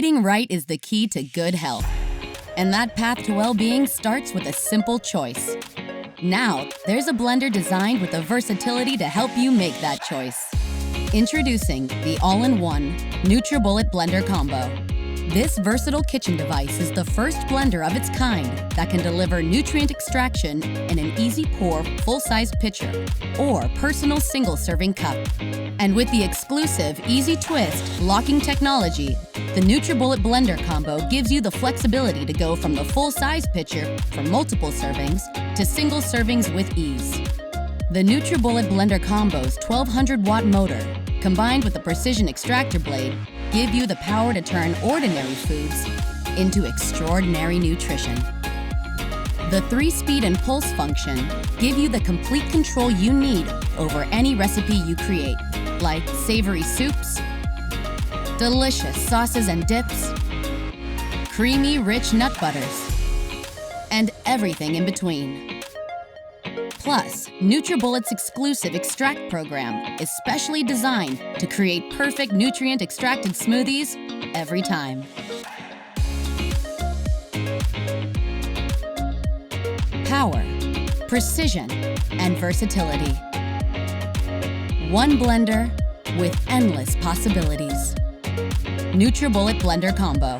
Eating right is the key to good health. And that path to well-being starts with a simple choice. Now, there's a blender designed with the versatility to help you make that choice. Introducing the all-in-one NutriBullet Blender Combo. This versatile kitchen device is the first blender of its kind that can deliver nutrient extraction in an easy pour full-size pitcher or personal single-serving cup. And with the exclusive Easy Twist locking technology, the NutriBullet Blender Combo gives you the flexibility to go from the full-size pitcher for multiple servings to single servings with ease. The NutriBullet Blender Combo's 1200-watt motor, combined with the precision extractor blade, give you the power to turn ordinary foods into extraordinary nutrition. The 3-speed and pulse function give you the complete control you need over any recipe you create, like savory soups, delicious sauces and dips, creamy, rich nut butters, and everything in between. Plus, NutriBullet's exclusive Extract program is specially designed to create perfect nutrient-extracted smoothies every time. Power, precision, and versatility. One blender with endless possibilities. NutriBullet Blender Combo.